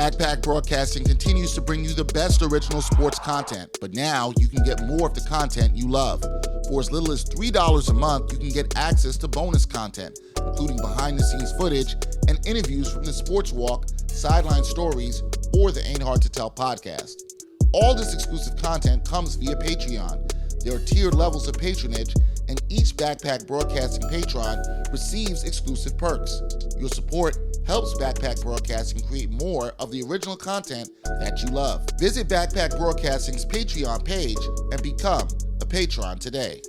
Backpack Broadcasting continues to bring you the best original sports content, but now you can get more of the content you love. For as little as $3 a month, you can get access to bonus content, including behind-the-scenes footage and interviews from the Sports Walk, Sideline Stories, or the Ain't Hard to Tell podcast. All this exclusive content comes via Patreon. There are tiered levels of patronage, and each Backpack Broadcasting patron receives exclusive perks. Your support helps Backpack Broadcasting create more of the original content that you love. Visit Backpack Broadcasting's Patreon page and become a patron today.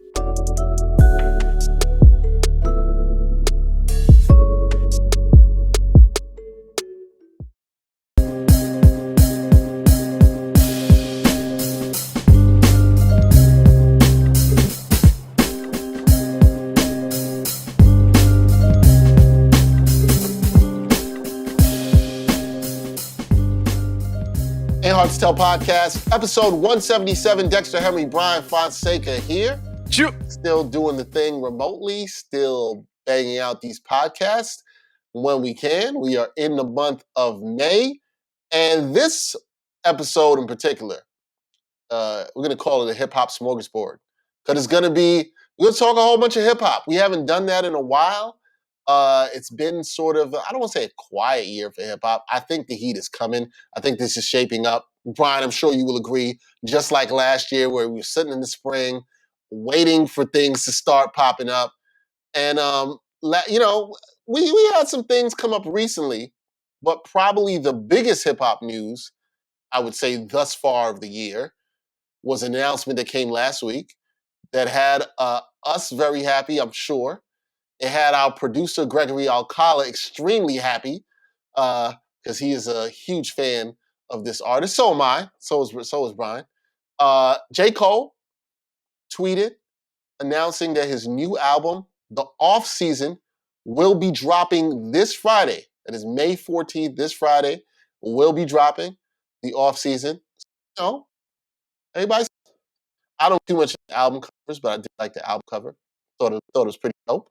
Ain't Hard to Tell podcast, episode 177. Dexter Henry Bryan Fonseca here. Still doing the thing remotely, still banging out these podcasts when we can. We are in the month of May, and this episode in particular, we're going to call it a hip-hop smorgasbord, because we're going to talk a whole bunch of hip-hop. We haven't done that in a while. It's been sort of, I don't want to say a quiet year for hip-hop. I think the heat is coming. I think this is shaping up. Brian, I'm sure you will agree, just like last year where we were sitting in the spring waiting for things to start popping up. And, we had some things come up recently, but probably the biggest hip-hop news, I would say thus far of the year, was an announcement that came last week that had us very happy, I'm sure. It had our producer, Gregory Alcala, extremely happy because he is a huge fan of this artist. So am I. So is Brian. J. Cole tweeted announcing that his new album, The Off Season, will be dropping this Friday. That is May 14th, this Friday, will be dropping The Off Season. So, everybody, I don't do much album covers, but I did like the album cover. Thought it was pretty dope.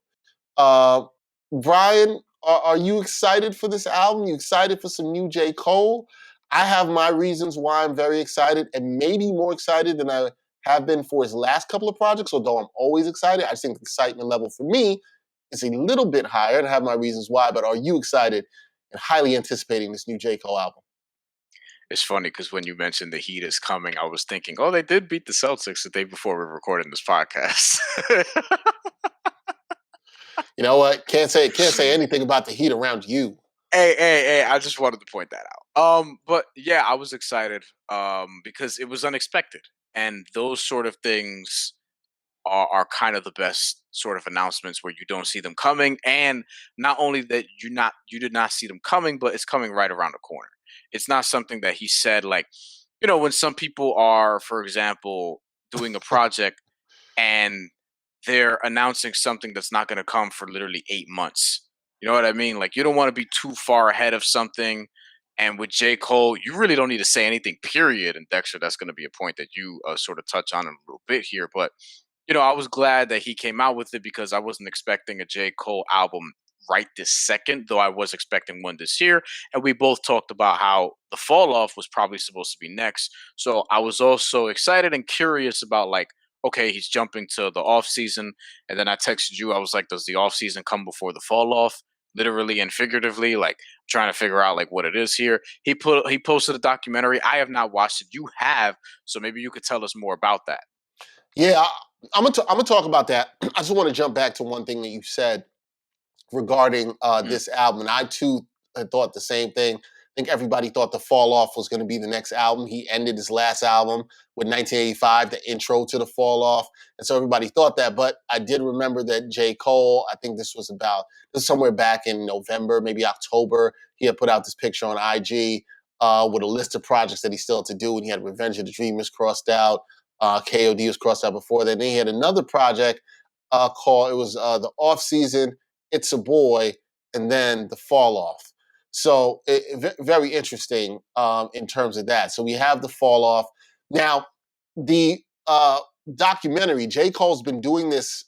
Brian, are you excited for this album? You excited for some new J. Cole? I have my reasons why I'm very excited, and maybe more excited than I have been for his last couple of projects, although I'm always excited. I just think the excitement level for me is a little bit higher, and I have my reasons why, but are you excited and highly anticipating this new J. Cole album? It's funny because when you mentioned the heat is coming, I was thinking, oh, they did beat the Celtics the day before we were recording this podcast. You know what? Can't say anything about the heat around you. Hey, I just wanted to point that out. But yeah, I was excited because it was unexpected. And those sort of things are kind of the best sort of announcements where you don't see them coming. And not only that you did not see them coming, but it's coming right around the corner. It's not something that he said, like, when some people are, for example, doing a project and they're announcing something that's not going to come for literally 8 months. You know what I mean? Like, you don't want to be too far ahead of something. And with J. Cole, you really don't need to say anything, period. And Dexter, that's going to be a point that you sort of touch on in a little bit here. But, I was glad that he came out with it because I wasn't expecting a J. Cole album right this second, though I was expecting one this year. And we both talked about how the Fall Off was probably supposed to be next. So I was also excited and curious about, like, okay, he's jumping to the off season. And then I texted you. I was like, does the off season come before the fall off? Literally and figuratively, like trying to figure out like what it is here. He posted a documentary. I have not watched it. You have. So maybe you could tell us more about that. Yeah, I'm gonna talk about that. I just want to jump back to one thing that you said regarding this album. And I too had thought the same thing. I think everybody thought the Fall Off was going to be the next album. He ended his last album with 1985, the intro to the Fall Off. And so everybody thought that. But I did remember that J. Cole, I think this was somewhere back in November, maybe October. He had put out this picture on IG with a list of projects that he still had to do. And he had Revenge of the Dreamers crossed out. KOD was crossed out before that. And then he had another project called, it was the Off Season, It's a Boy, and then the Fall Off. So very interesting in terms of that. So we have the Fall Off. Now, the documentary, J. Cole's been doing this,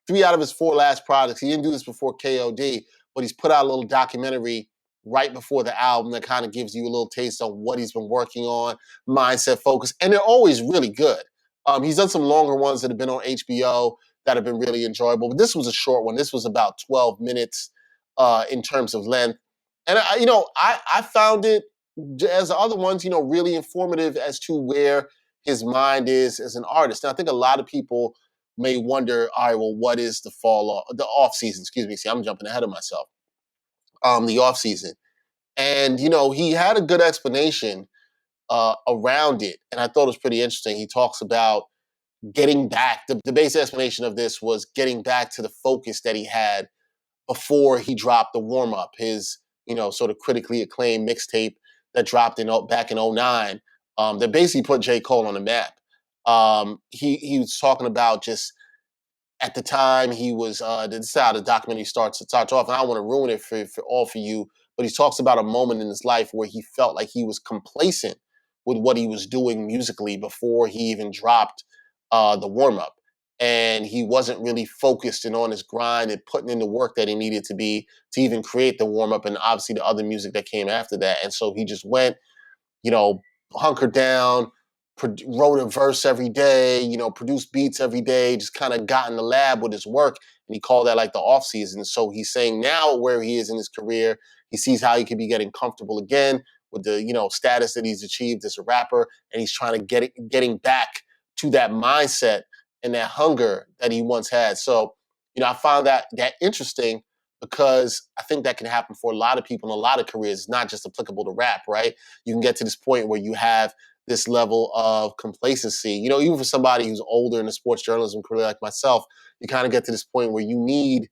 3 out of his 4 last projects. He didn't do this before KOD, but he's put out a little documentary right before the album that kind of gives you a little taste on what he's been working on, mindset, focus, and they're always really good. He's done some longer ones that have been on HBO that have been really enjoyable, but this was a short one. This was about 12 minutes in terms of length. And I found it, as the other ones, really informative as to where his mind is as an artist. And I think a lot of people may wonder, all right, well, what is the the off season? Excuse me. See, I'm jumping ahead of myself. The off season, and he had a good explanation around it, and I thought it was pretty interesting. He talks about getting back. The basic explanation of this was getting back to the focus that he had before he dropped the warm up, his sort of critically acclaimed mixtape that dropped back in '09. That basically put J. Cole on the map. He was talking about just at the time he was this is how the documentary starts off, and I don't want to ruin it for you, but he talks about a moment in his life where he felt like he was complacent with what he was doing musically before he even dropped the warm-up, and he wasn't really focused and on his grind and putting in the work that he needed to be to even create the warm-up and obviously the other music that came after that. And so he just went, you know, hunkered down, wrote a verse every day, produced beats every day, just kind of got in the lab with his work. And he called that like the off season. So he's saying now where he is in his career, he sees how he could be getting comfortable again with the, status that he's achieved as a rapper. And he's trying to getting back to that mindset and that hunger that he once had. So, I found that interesting because I think that can happen for a lot of people in a lot of careers. It's not just applicable to rap, right? You can get to this point where you have this level of complacency. Even for somebody who's older in the sports journalism career like myself, you kind of get to this point where you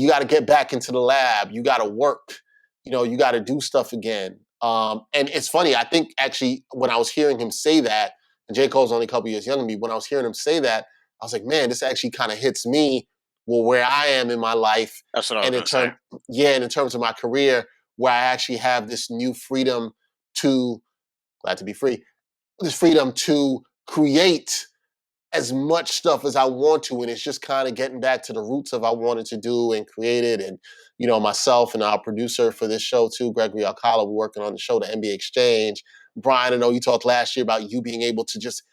got to get back into the lab. You got to work. You got to do stuff again. And it's funny. I think actually when I was hearing him say that, and J. Cole's only a couple years younger than me, when I was hearing him say that, I was like, man, this actually kind of hits me, well, where I am in my life. That's what I was And going to say. and in terms of my career, where I actually have this new freedom to, glad to be free, this freedom to create as much stuff as I want to. And it's just kind of getting back to the roots of I wanted to do and create it. And, myself and our producer for this show too, Gregory Alcala, we're working on the show, the NBA Exchange. Brian, I know you talked last year about you being able to just,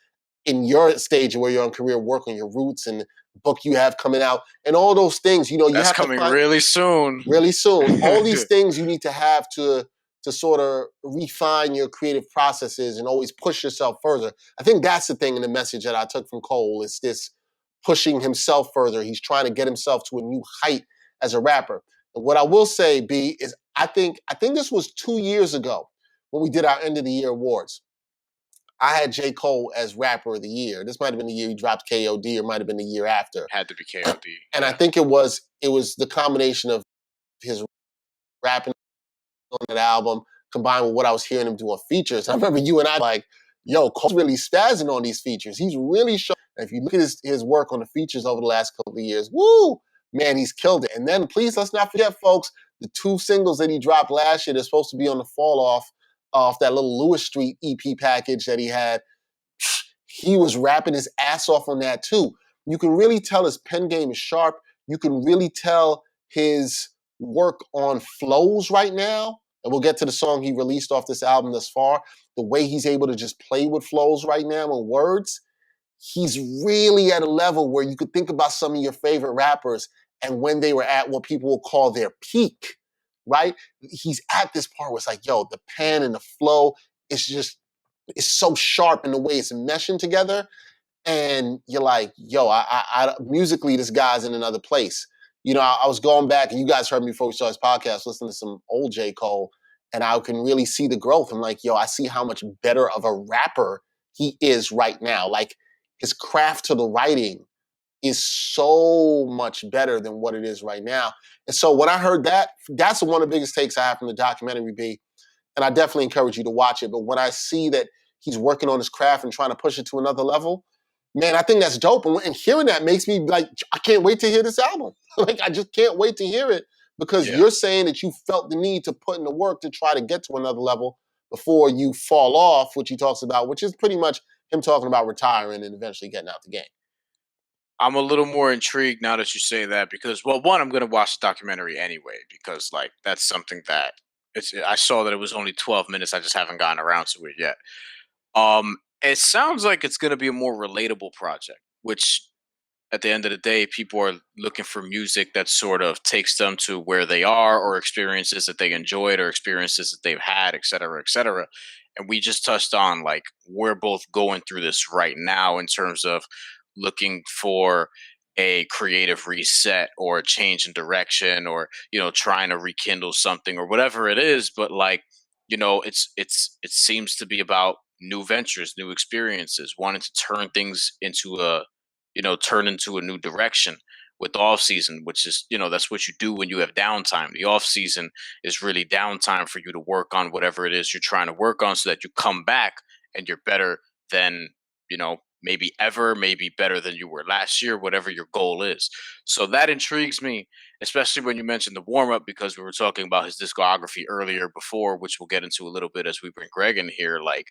in your stage where you're in career, work on your roots and book you have coming out and all those things, you That's have coming to find really soon. really soon. All these things you need to have to sort of refine your creative processes and always push yourself further. I think that's the thing in the message that I took from Cole is this pushing himself further. He's trying to get himself to a new height as a rapper. And what I will say, B, is I think this was 2 years ago when we did our end of the year awards. I had J. Cole as rapper of the year. This might have been the year he dropped KOD or might have been the year after. Had to be KOD. And I think it was the combination of his rapping on that album combined with what I was hearing him do on features. I remember you and I like, yo, Cole's really spazzing on these features. He's really showing. If you look at his work on the features over the last couple of years, woo, man, he's killed it. And then please let's not forget, folks, the 2 singles that he dropped last year, they're supposed to be on the fall off that little Lewis Street EP package that he had. He was rapping his ass off on that too. You can really tell his pen game is sharp. You can really tell his work on flows right now. And we'll get to the song he released off this album thus far. The way he's able to just play with flows right now and words, he's really at a level where you could think about some of your favorite rappers and when they were at what people will call their peak, right? He's at this part where it's like, yo, the pen and the flow is so sharp in the way it's meshing together. And you're like, yo, I musically, this guy's in another place. I was going back, and you guys heard me before we started this podcast, listening to some old J. Cole, and I can really see the growth. I'm like, yo, I see how much better of a rapper he is right now. Like, his craft to the writing is so much better than what it is right now. And so when I heard that, that's one of the biggest takes I have from the documentary, B. And I definitely encourage you to watch it. But when I see that he's working on his craft and trying to push it to another level, man, I think that's dope. And hearing that makes me like, I can't wait to hear this album. Like, I just can't wait to hear it because you're saying that you felt the need to put in the work to try to get to another level before you fall off, which he talks about, which is pretty much him talking about retiring and eventually getting out the game. I'm a little more intrigued now that you say that because, well, one, I'm going to watch the documentary anyway because, like, that's something that I saw that it was only 12 minutes. I just haven't gotten around to it yet. It sounds like it's going to be a more relatable project, which at the end of the day, people are looking for music that sort of takes them to where they are, or experiences that they enjoyed, or experiences that they've had, et cetera, et cetera. And we just touched on, like, we're both going through this right now in terms of looking for a creative reset or a change in direction, or trying to rekindle something or whatever it is. But, like, it seems to be about new ventures, new experiences, wanting to turn things into a turn into a new direction with off season, which is, that's what you do when you have downtime. The off season is really downtime for you to work on whatever it is you're trying to work on, so that you come back and you're better than, maybe ever, maybe better than you were last year, whatever your goal is. So that intrigues me, especially when you mentioned the warm up, because we were talking about his discography earlier before, which we'll get into a little bit as we bring Greg in here. Like,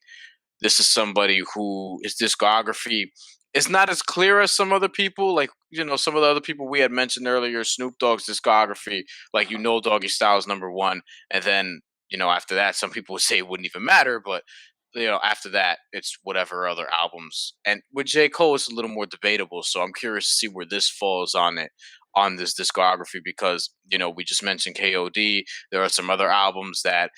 this is somebody who his discography is not as clear as some other people. Like, some of the other people we had mentioned earlier, Snoop Dogg's discography, like, Doggy Style's number one. And then, after that, some people would say it wouldn't even matter. But, after that, it's whatever other albums. And with J. Cole, it's a little more debatable. So I'm curious to see where this falls on it, on this discography, because, we just mentioned KOD. There are some other albums that,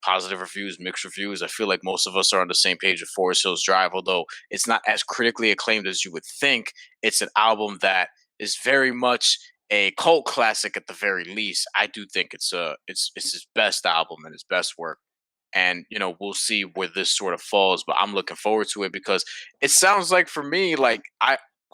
positive reviews, mixed reviews. I feel like most of us are on the same page with Forest Hills Drive, although it's not as critically acclaimed as you would think. It's an album that is very much a cult classic at the very least. I do think it's his best album and his best work. And we'll see where this sort of falls, but I'm looking forward to it, because it sounds like, for me, like,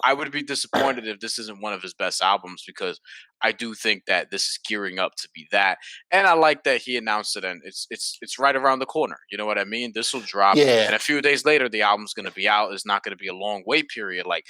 I would be disappointed if this isn't one of his best albums, because I do think that this is gearing up to be that. And I like that he announced it, and it's right around the corner. You know what I mean? This will drop, Yeah. and a few days later the album's going to be out. It's not going to be a long wait period. Like,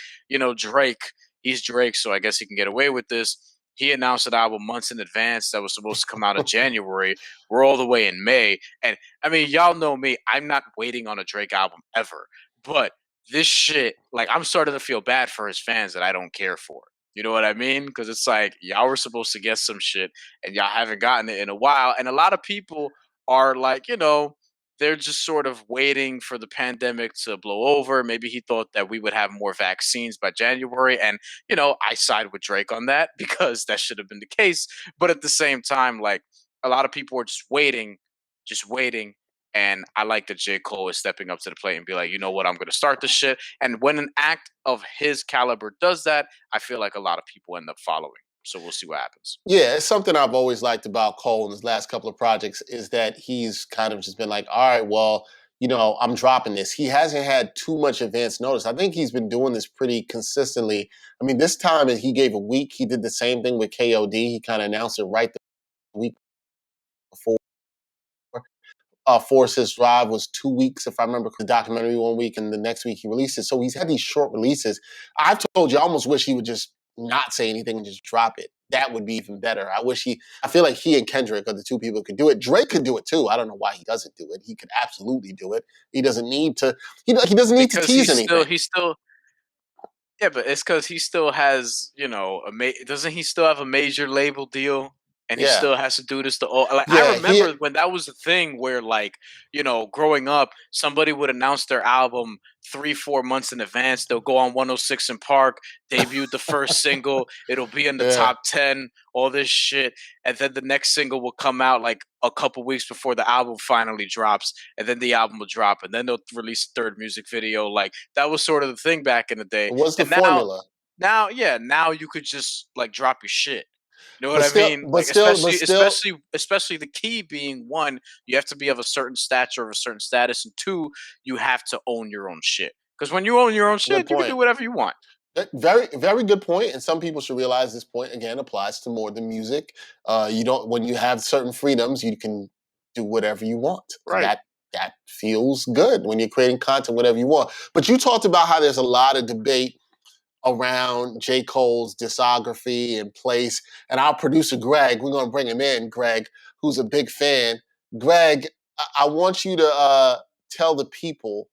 Drake, he's Drake, so I guess he can get away with this. He announced an album months in advance that was supposed to come out in January. We're all the way in May. And I mean, y'all know me, I'm not waiting on a Drake album ever. But this shit, like, I'm starting to feel bad for his fans that I don't care for. You know what I mean? Because it's like, y'all were supposed to get some shit and y'all haven't gotten it in a while. And a lot of people are like, they're just sort of waiting for the pandemic to blow over. Maybe he thought that we would have more vaccines by January. And, I side with Drake on that, because that should have been the case. But at the same time, like, a lot of people are just waiting, just waiting. And I like that J. Cole is stepping up to the plate and be like, you know what, I'm going to start this shit. And when an act of his caliber does that, I feel like a lot of people end up following. So we'll see what happens. Yeah, it's something I've always liked about Cole in his last couple of projects, is that he's kind of just been like, all right, well, I'm dropping this. He hasn't had too much advance notice. I think he's been doing this pretty consistently. I mean, this time he gave a week. He did the same thing with KOD. He kind of announced it right the week before. Force His Drive was 2 weeks, if I remember the documentary, 1 week, and the next week he released it. So he's had these short releases. I've told you, I almost wish he would just not say anything and just drop it. That would be even better. I feel like he and Kendrick are the two people who could do it. Drake could do it too. I don't know why he doesn't do it. He could absolutely do it. He doesn't need to, he doesn't need to Because tease anything. he's still, yeah, but it's because he still has, doesn't he still have a major label deal? And he Yeah. still has to do this to all. Like, I Yeah. remember when that was the thing where, like, growing up, somebody would announce their album 3, 4 months in advance. They'll go on 106 in Park, debut the first single. It'll be in the Yeah. top 10, all this shit. And then the next single will come out like a couple weeks before the album finally drops. And then the album will drop. And then they'll release a third music video. Like, that was sort of the thing back in the day. What's the And now, formula? now you could just, like, drop your shit. You know what But I still, mean? but Like, still, but still, especially the key being, one, you have to be of a certain stature, of a certain status, and two, you have to own your own shit. Because when you own your own good shit, you can do point. whatever you want. Very, very good point. And some people should realize this point again applies to more than music. You don't, when you have certain freedoms, you can do whatever you want. And Right. that feels good when you're creating content, whatever you want. But you talked about how there's a lot of debate around J. Cole's discography and place. And our producer, Greg, we're going to bring him in, Greg, who's a big fan. Greg, I want you to tell the people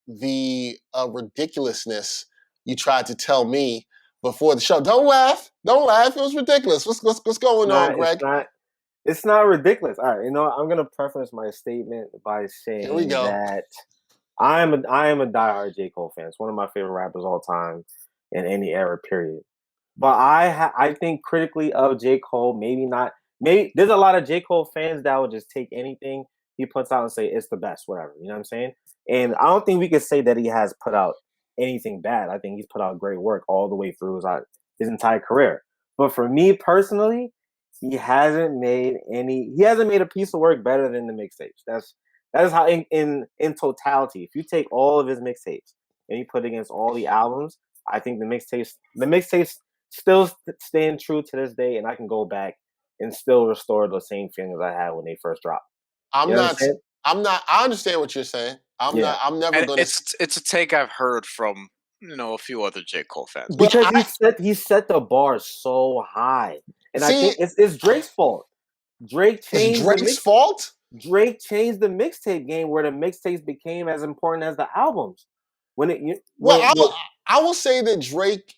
the ridiculousness you tried to tell me before the show. Don't laugh. Don't laugh. It was ridiculous. What's going on, It's Greg? not. It's not ridiculous. All right, I'm gonna preface my statement by Here we saying go. that I am a diehard J. Cole fan. It's one of my favorite rappers all time in any era, period. But I think critically of J. Cole, maybe not. Maybe there's a lot of J. Cole fans that will just take anything he puts out and say it's the best, whatever. You know what I'm saying? And I don't think we could say that he has put out anything bad. I think he's put out great work all the way through his entire career. But for me personally, he hasn't made a piece of work better than the mixtapes. That is how in totality, if you take all of his mixtapes and you put it against all the albums, I think the mixtapes still stand true to this day, and I can go back and still restore the same feelings I had when they first dropped. I'm You know what I'm not. saying? I understand what you're saying. I'm Yeah. not. I'm never And gonna. it's a take I've heard from a few other J. Cole fans. But Because I he set the bar so high. And I see. think it's Drake's fault. Drake It's changed the Drake's mix fault. Drake changed the mixtape game where the mixtapes became as important as the albums. When it Well, when I will say that Drake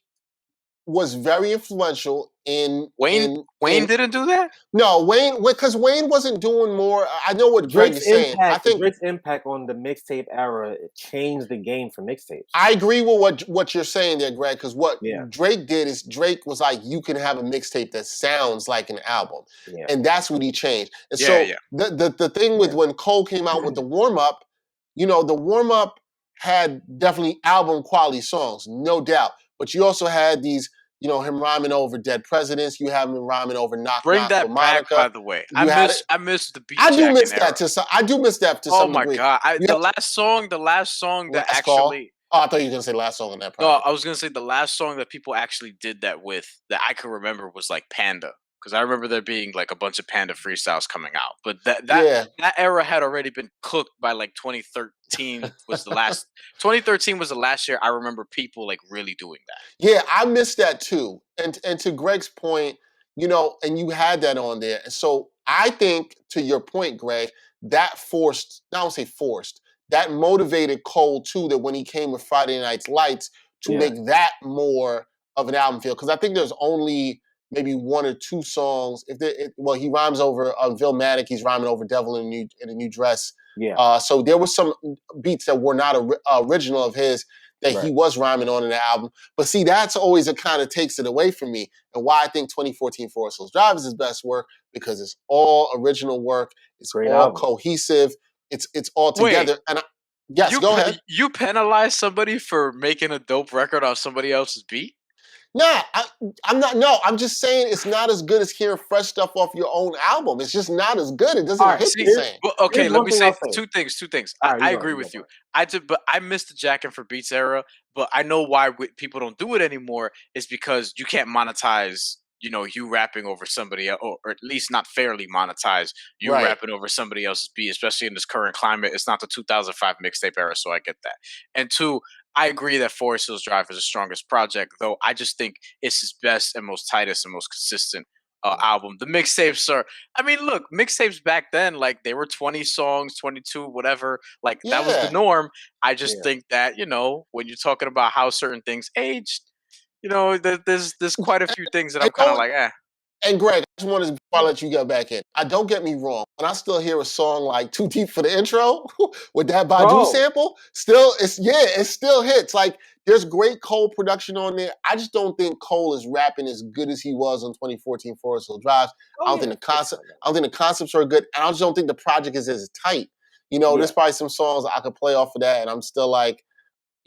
was very influential in Wayne in Wayne in didn't do that? no Wayne, because Wayne wasn't doing more. I know what Greg Drake's is saying. I impact think Drake's impact on the mixtape era changed the game for mixtapes. I agree with what you're saying there, Greg. Because what Yeah, Drake did is Drake was like, you can have a mixtape that sounds like an album, yeah, and that's what he changed. And Yeah, so yeah. the thing with yeah, when Cole came out with the warm up, the warm up had definitely album quality songs, no doubt. But you also had these, him rhyming over Dead Presidents. You have him rhyming over Knock Bring Knock for that back, Monica. by the way. You had it. I miss the beat I do jacking miss that era. to some. I do miss that to Oh some my degree. god! You have The last song that last call. actually. Oh, I thought you were gonna say last song on that No, project. I was gonna say the last song that people actually did that with that I can remember was like Panda, because I remember there being like a bunch of Panda freestyles coming out. But Yeah. that era had already been cooked by like 2013 was the last. 2013 was the last year I remember people like really doing that. Yeah, I missed that too. And to Greg's point, and you had that on there. And so I think, to your point, Greg, that forced, I don't say forced, that motivated Cole too, that when he came with Friday Night's Lights, to yeah, make that more of an album feel. Because I think there's only maybe one or two songs. He rhymes over on Villmatic, he's rhyming over Devil in a New Dress. yeah. So there were some beats that were not original of his that he Right. was rhyming on in the album. But see, that's always a kind of takes it away from me. And why I think 2014 Forest Hills Drive is his best work, because it's all original work. It's Great all album. cohesive. It's all Wait, together. And yes, go ahead. you penalize somebody for making a dope record off somebody else's beat? Nah, I'm not. No, I'm just saying it's not as good as hearing fresh stuff off your own album. It's just not as good. It doesn't All right, hit the See, same. well, okay, here's let one me thing say I'll say. two things. Two things. All right, I you go, agree you go with you. for it. But I missed the jacking for Beats era. But I know why people don't do it anymore is because you can't monetize. You rapping over somebody else, or at least not fairly monetize you Right. rapping over somebody else's beat, especially in this current climate. It's not the 2005 mixtape era, so I get that. And two, I agree that Forest Hills Drive is the strongest project, though I just think it's his best and most tightest and most consistent album. The mixtapes are, I mean, look, mixtapes back then, like they were 20 songs, 22, whatever. Like that was the Yeah. norm. I just Yeah. think that, when you're talking about how certain things aged, there's quite a few things that I I'm kind of don't. like, eh. And Greg, I just wanted to, before I Yeah. let you get back in, don't get me wrong. When I still hear a song like "Too Deep for the Intro" with that Badu Bro, sample, it still hits. Like there's great Cole production on there. I just don't think Cole is rapping as good as he was on 2014 Forest Hill Drive. I oh don't yeah, think of course not. I don't think the concepts are good, and I just don't think the project is as tight. Yeah, There's probably some songs I could play off of that, and I'm still like,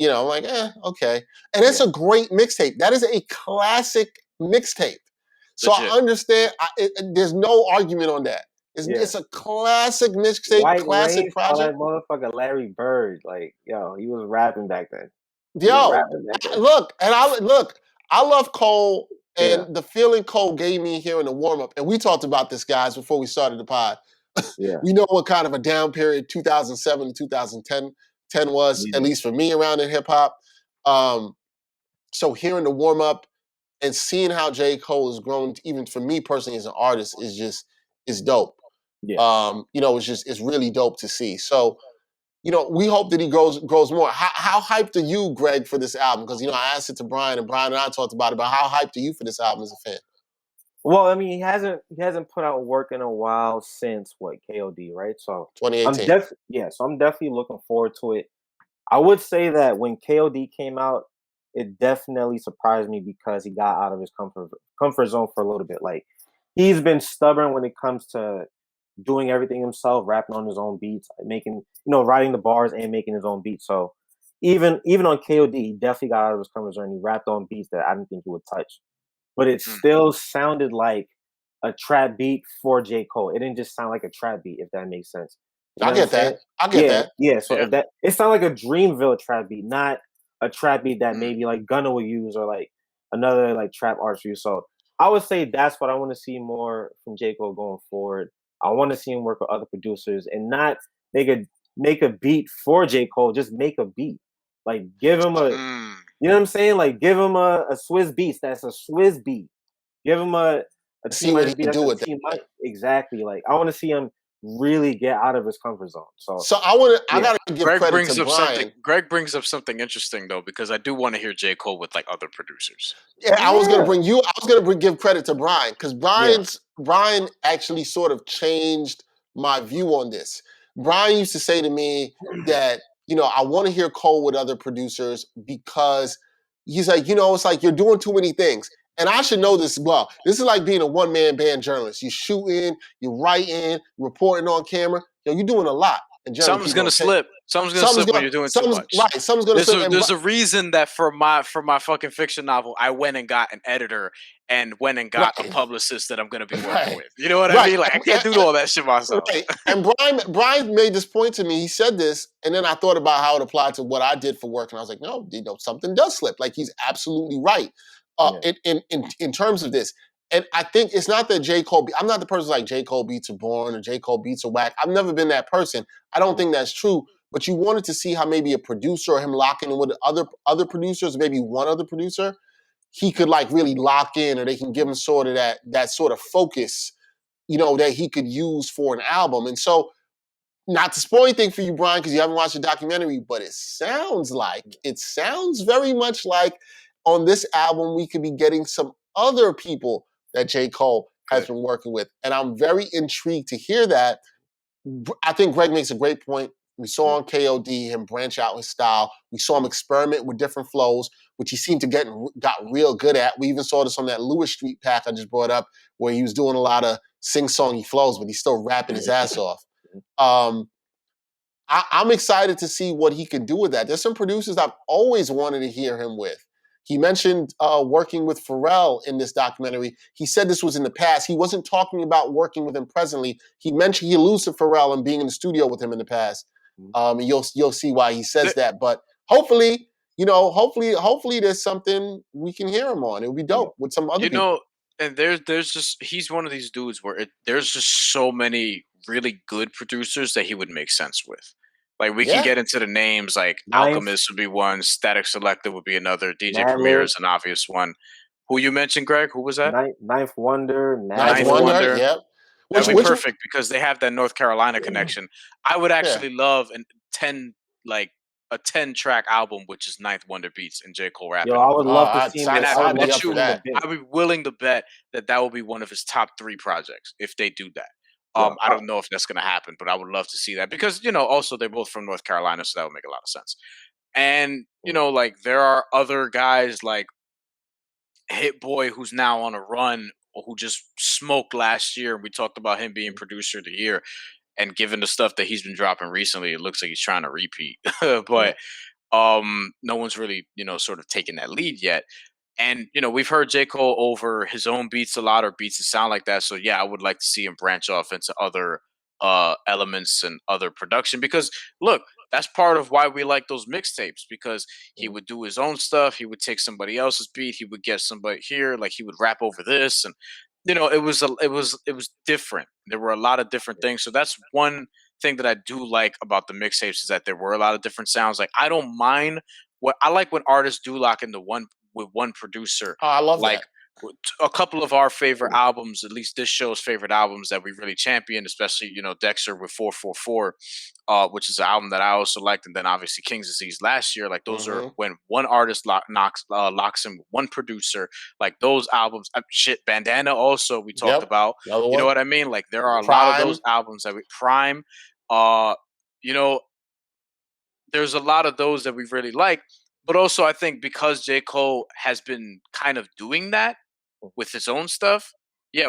I'm like, okay. And it's yeah, a great mixtape. That is a classic mixtape. So I Legit. understand. There's no argument on that. yeah. It's a classic mixtape, White classic Rain saw that project. motherfucker Larry Bird. Like, yo, he was rapping back then. He was Yo, rapping back then. look, and I love Cole, Yeah, and the feeling Cole gave me here in the warm up. And we talked about this, guys, before we started the pod. yeah. We know what kind of a down period 2007 to 2010 was, We at do. least for me around in hip hop. So hearing the warm up and seeing how J. Cole has grown, even for me personally as an artist, is dope. Yeah. It's really dope to see. So, we hope that he grows more. How hyped are you, Greg, for this album? Because I asked it to Brian, and Brian and I talked about it. But how hyped are you for this album as a fan? Well, I mean, he hasn't put out work in a while since what KOD, right? So I'm 2018. so I'm definitely looking forward to it. I would say that when KOD came out, it definitely surprised me because he got out of his comfort zone for a little bit. Like he's been stubborn when it comes to doing everything himself, rapping on his own beats, making writing the bars and making his own beats. So even on KOD, he definitely got out of his comfort zone. He rapped on beats that I didn't think he would touch, but it Mm. still sounded like a trap beat for J. Cole. It didn't just sound like a trap beat, if that makes sense. You I know what I'm get saying? that. I get Yeah, that. yeah. So Yeah. if that it sounded like a Dreamville trap beat, not a trap beat that Mm. maybe like Gunna will use or like another like trap artist use. So I would say that's what I want to see more from J. Cole going forward. I want to see him work with other producers and not make a make a beat for J. Cole. Just make a beat. Like give him a Mm. you know what I'm saying? Like give him a Swiss beat. That's a Swiss beat. Give him a T See what minus he beat. can That's do a with T that. minus. Exactly. Like I want to see him really get out of his comfort zone. So So I yeah, gotta give credit to Brian. Greg brings up something interesting though, because I do want to hear J. Cole with like other producers. Yeah, yeah, I was gonna give credit to Brian because yeah, Brian actually sort of changed my view on this. Brian used to say to me that I want to hear Cole with other producers because he's like it's like you're doing too many things. And I should know this well. This is like being a one man band journalist. You're shooting, you're writing, reporting on camera. You're doing a lot, and generally Something's people gonna don't take. slip. Something's gonna slip when you're doing too Something's much. right. Something's gonna slip. And There's a reason that for my fucking fiction novel, I went and got an editor and went and got a right, publicist that I'm gonna be working right, with. You know what I right. mean? Like I can't do all that shit myself. Right. And Brian made this point to me. He said this, and then I thought about how it applied to what I did for work, and I was like, no, something does slip. Like he's absolutely right. yeah, In terms of this. And I think it's not that J. Cole. I'm not the person like J. Cole beats are boring or J. Cole beats are whack. I've never been that person. I don't think that's true. But you wanted to see how maybe a producer or him locking in with other producers, maybe one other producer, he could like really lock in, or they can give him sort of that sort of focus that he could use for an album. And so, not to spoil anything for you, Brian, because you haven't watched the documentary, but it sounds very much like on this album, we could be getting some other people that J. Cole has Good. been working with. And I'm very intrigued to hear that. I think Greg makes a great point. We saw on KOD him branch out his style. We saw him experiment with different flows, which he seemed to got real good at. We even saw this on that Lewis Street pack I just brought up, where he was doing a lot of sing-songy flows, but he's still rapping his ass off. I'm excited to see what he can do with that. There's some producers I've always wanted to hear him with. He mentioned working with Pharrell in this documentary. He said this was in the past. He wasn't talking about working with him presently. He mentioned he alludes to Pharrell and being in the studio with him in the past. You'll see why he says that. But hopefully, hopefully there's something we can hear him on. It would be dope with some other You people. know, and there's just he's one of these dudes where there's just so many really good producers that he would make sense with. Like we can Yeah, get into the names, like Ninth, Alchemist would be one, Static Selector would be another, DJ Premier Madlib, is an obvious one. Who you mentioned, Greg? Who was that? Ninth Wonder, Ninth Ninth Madlib. Wonder. Wonder. Yeah, That'd be which perfect because they have that North Carolina connection. I would yeah. actually love an 10 like a 10-track album which is Ninth Wonder beats and J. Cole Yo, rapping I over would it. love to I'd, see him. And I'd, I I would I'd love be to up see for him in the that. bit. I'd be willing to bet that that will be one of his top 3 projects if they do that. Yo, I don't know if that's going to happen, but I would love to see that because also they're both from North Carolina, so that would make a lot of sense. And like there are other guys like Hit Boy who's now on a run who just smoked last year. We talked about him being producer of the year, and given the stuff that he's been dropping recently, it looks like he's trying to repeat. But no one's really sort of taken that lead yet. And we've heard J. Cole over his own beats a lot, or beats that sound like that. So yeah, I would like to see him branch off into other elements and other production because look, that's part of why we like those mixtapes because he would do his own stuff. He would take somebody else's beat. He would get somebody here, like he would rap over this, and it was different. There were a lot of different things. So that's one thing that I do like about the mixtapes is that there were a lot of different sounds. Like I don't mind what I like when artists do lock into one with one producer. Oh, I love Like that. a couple of our favorite albums, at least this show's favorite albums that we really championed, especially Dexter with 444, which is an album that I also liked, and then obviously King's Disease last year. Like those are when one artist locks in with one producer. Like those albums, Bandana also we talked about. You know what I mean? Like there are a lot of those albums that we Prime. There's a lot of those that we really like, but also I think because J. Cole has been kind of doing that with his own stuff,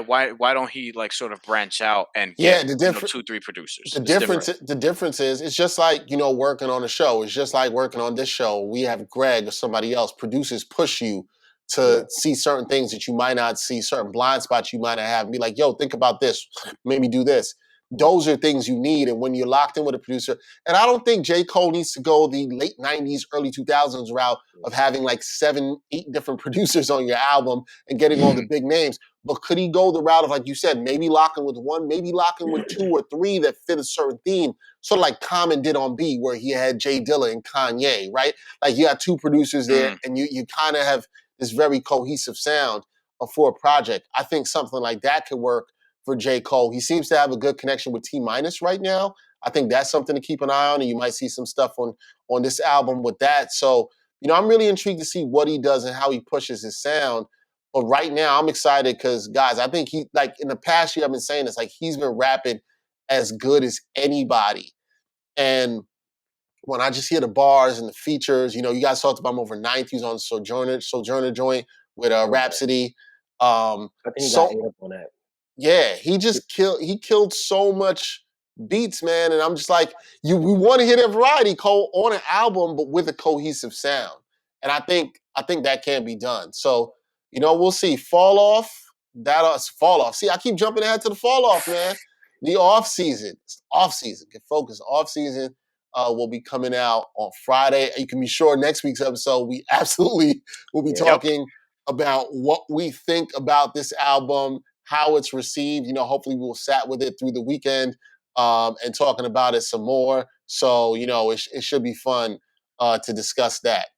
why don't he like sort of branch out and get 2-3 producers? The difference is it's just like working on a show. It's just like working on this show. We have Greg or somebody else. Producers push you to see certain things that you might not see, certain blind spots you might not have, and be like, yo, think about this, maybe do this. Those are things you need. And when you're locked in with a producer, and I don't think J. Cole needs to go the late 90s, early 2000s route of having like 7, 8 different producers on your album and getting all the big names. But could he go the route of, like you said, maybe locking with one, maybe locking with 2 or 3 that fit a certain theme, sort of like Common did on B, where he had Jay Dilla and Kanye, right? Like you got 2 producers there, and you kind of have this very cohesive sound for a project. I think something like that could work for J. Cole. He seems to have a good connection with T- right now. I think that's something to keep an eye on, and you might see some stuff on this album with that. So, I'm really intrigued to see what he does and how he pushes his sound. But right now, I'm excited because, guys, I think he, like in the past year, I've been saying this, like he's been rapping as good as anybody. And when I just hear the bars and the features, you guys talked about him overnight. He was on Sojourner joint with Rhapsody. I think he got 8 up on that. Yeah, he killed so much beats, man. And I'm just like, we want to hear that variety, Cole, on an album, but with a cohesive sound. And I think that can be done. So, we'll see. Fall off. See, I keep jumping ahead to the fall off, man. The off season. Get focused. Off season will be coming out on Friday. You can be sure next week's episode, we absolutely will be talking about what we think about this album, how it's received. Hopefully we'll sat with it through the weekend and talking about it some more. So, it should be fun to discuss that.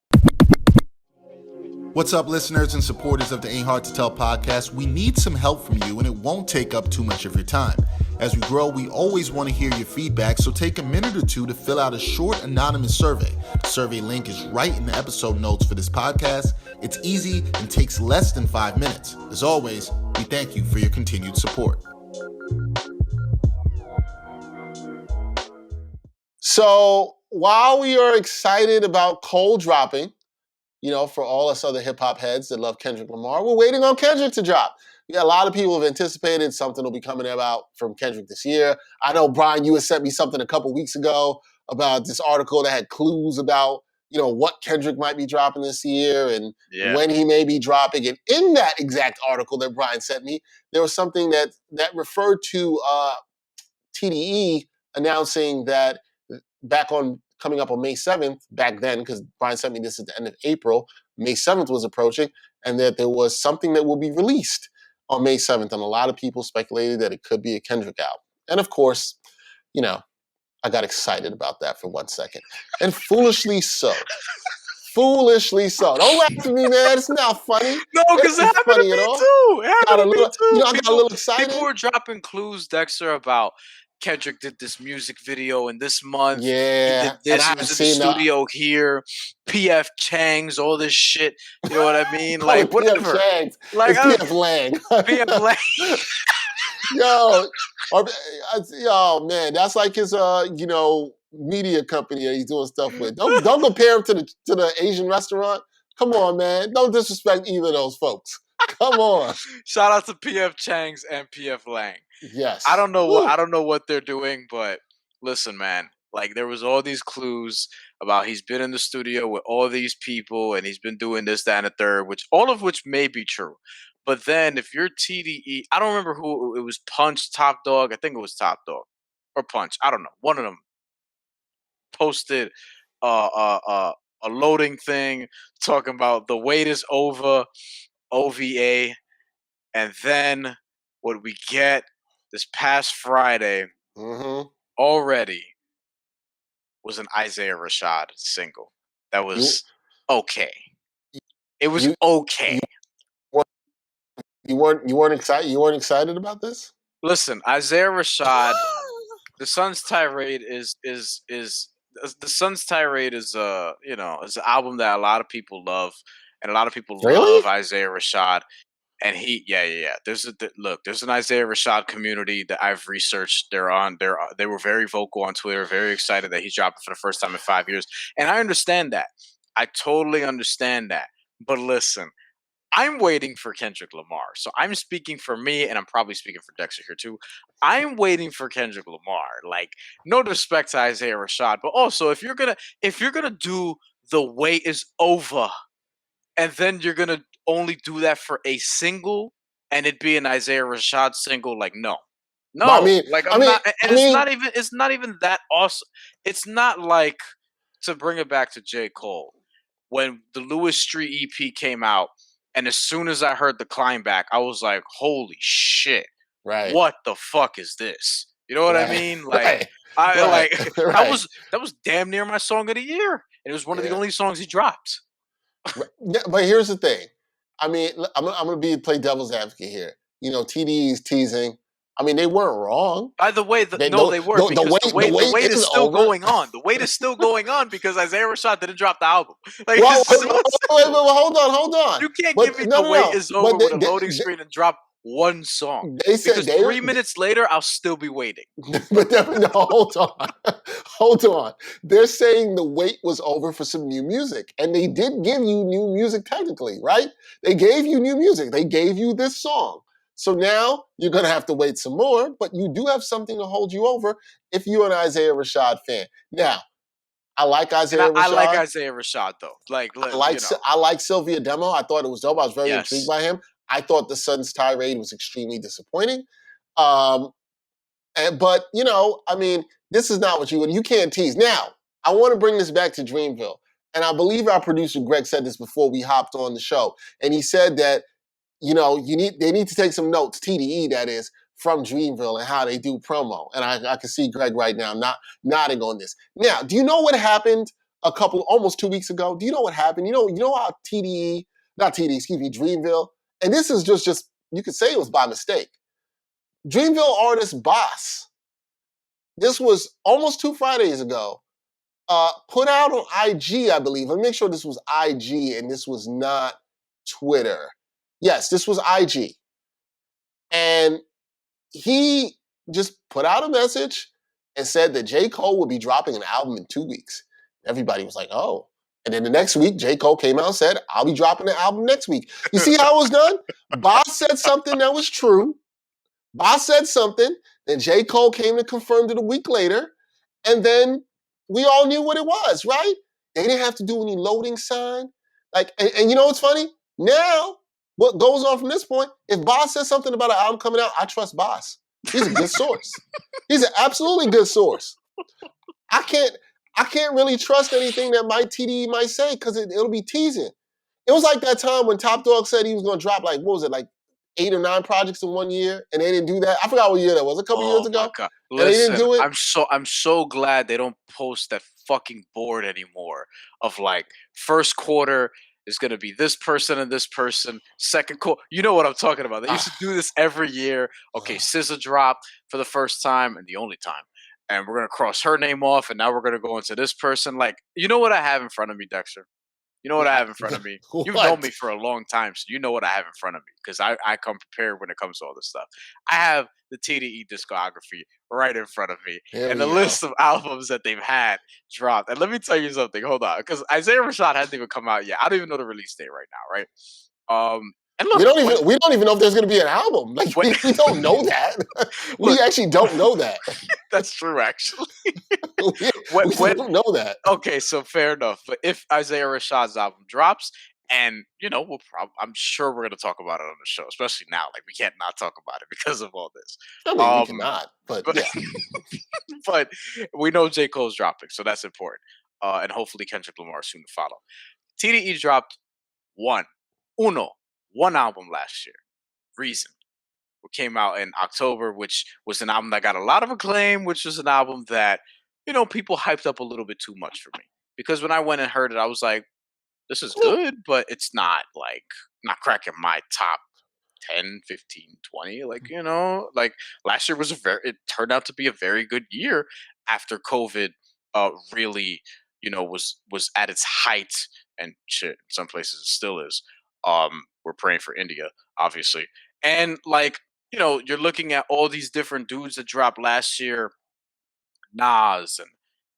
What's up, listeners and supporters of the Ain't Hard to Tell podcast? We need some help from you, and it won't take up too much of your time. As we grow, we always want to hear your feedback, so take a minute or 2 to fill out a short anonymous survey. The survey link is right in the episode notes for this podcast. It's easy and takes less than 5 minutes. As always, we thank you for your continued support. So while we are excited about Cole dropping, for all us other hip-hop heads that love Kendrick Lamar, we're waiting on Kendrick to drop. A lot of people have anticipated something will be coming about from Kendrick this year. I know, Brian, you had sent me something a couple weeks ago about this article that had clues about, what Kendrick might be dropping this year and when he may be dropping. And in that exact article that Brian sent me, there was something that referred to TDE announcing that coming up on May 7th, back then, because Brian sent me this at the end of April, May 7th was approaching, and that there was something that will be released on May 7th. And a lot of people speculated that it could be a Kendrick album. And of course, I got excited about that for 1 second. And foolishly so. Foolishly so. Don't laugh at me, man. It's not funny. No, because it happened to me too. It happened to me too. I got a little excited. People were dropping clues, Dexter, about Kendrick did this music video in this month. Yeah. He did this. He was in the studio here. PF Chang's, all this shit. You know what I mean? Like, whatever. PF Chang's. Like, it's PF Lang. PF Lang. Yo, man, that's like his media company that he's doing stuff with. Don't compare him to the Asian restaurant. Come on, man. Don't disrespect either of those folks. Come on. Shout out to PF Chang's and PF Lang. Yes. I don't know what they're doing, but listen, man. Like, there was all these clues about he's been in the studio with all these people and he's been doing this, that, and the third, all of which may be true. But then if you're TDE, I don't remember who it was. Punch, Top Dog. I think it was Top Dog or Punch. I don't know. One of them posted a loading thing talking about the wait is over, OVA, and then what we get this past Friday already was an Isaiah Rashad single that was okay. It was okay. You weren't excited. You weren't excited about this. Listen, Isaiah Rashad, the Sun's Tirade is the Sun's Tirade is is an album that a lot of people love, and a lot of people love Really? Isaiah Rashad. And there's an Isaiah Rashad community that I've researched. They were very vocal on Twitter, very excited that he's dropping for the first time in 5 years. And I understand that. I totally understand that. But listen, I'm waiting for Kendrick Lamar. So I'm speaking for me, and I'm probably speaking for Dexter here too. I'm waiting for Kendrick Lamar. Like, no disrespect to Isaiah Rashad, but also if you're gonna do The Wait Is Over, and then you're gonna only do that for a single, and it be an Isaiah Rashad single, like no, But no, like it's not even that awesome. It's not like, to bring it back to J. Cole, when the Lewis Street EP came out, and as soon as I heard the Climb Back, I was like, holy shit, right. what the fuck is this? You know what I mean? Like, right. that was damn near my song of the year, and it was one of the only songs he dropped. Yeah, but here's the thing. I mean, I'm gonna play devil's advocate here. You know, TDE's teasing. I mean, they weren't wrong. By the way, they were, because the wait is still going on. The wait is still going on because Isaiah Rashad didn't drop the album. Like, wait, hold on. You can't give me the wait is over with a loading screen and drop one song. They said because 3 minutes later, I'll still be waiting. But no, hold on. They're saying the wait was over for some new music, and they did give you new music technically, right? They gave you new music. They gave you this song. So now you're going to have to wait some more, but you do have something to hold you over if you're an Isaiah Rashad fan. Now, I like Isaiah Rashad. I like Isaiah Rashad, though. I like Sylvia Demo. I thought it was dope. I was very intrigued by him. I thought the Sun's Tirade was extremely disappointing. But, I mean, this is not what you can't tease. Now, I want to bring this back to Dreamville. And I believe our producer, Greg, said this before we hopped on the show. And he said that, they need to take some notes, TDE that is, from Dreamville and how they do promo. And I can see Greg right now nodding on this. Now, do you know what happened almost 2 weeks ago? Do you know what happened? You know how Dreamville, and this is just you could say it was by mistake. Dreamville artist Boss, this was almost 2 Fridays ago, put out on IG, I believe. Let me make sure this was IG and this was not Twitter. Yes, this was IG. And he just put out a message and said that J. Cole would be dropping an album in 2 weeks. Everybody was like, oh. And then the next week, J. Cole came out and said, I'll be dropping the album next week. You see how it was done? Boss said something that was true. Boss said something. Then J. Cole came to confirm it a week later. And then we all knew what it was, right? They didn't have to do any loading sign. And you know what's funny? Now, what goes on from this point, if Boss says something about an album coming out, I trust Boss. He's a good source. He's an absolutely good source. I can't really trust anything that TDE might say because it'll be teasing. It was like that time when Top Dawg said he was going to drop 8 or 9 projects in 1 year, and they didn't do that. I forgot what year that was. A couple years ago. God. Listen, and they didn't do it. I'm so glad they don't post that fucking board anymore of first quarter is going to be this person and this person. Second quarter, you know what I'm talking about. They used to do this every year. Okay, SZA dropped for the first time and the only time. And we're going to cross her name off, and now we're going to go into this person. You know what I have in front of me, Dexter? You know what I have in front of me? You've known me for a long time, so you know what I have in front of me because I come prepared when it comes to all this stuff. I have the TDE discography right in front of me and the list of albums that they've had dropped. And let me tell you something. Hold on, because Isaiah Rashad hasn't even come out yet. I don't even know the release date right now, right? And look, we don't even know if there's going to be an album. We don't know that. We actually don't know that. That's true, actually. we don't know that. Okay, so fair enough. But if Isaiah Rashad's album drops, and I'm sure we're going to talk about it on the show, especially now. We can't not talk about it because of all this. I mean, we cannot, but yeah. But we know J. Cole's dropping, so that's important. And hopefully Kendrick Lamar soon to follow. TDE dropped one album last year, Reason, which came out in October, which was an album that got a lot of acclaim, which was an album that, people hyped up a little bit too much for me. Because when I went and heard it, I was like, this is good, but it's not not cracking my top 10, 15, 20. Like, like last year it turned out to be a very good year after COVID really, was at its height, and shit, in some places it still is. We're praying for India, obviously. And like, you're looking at all these different dudes that dropped last year, Nas and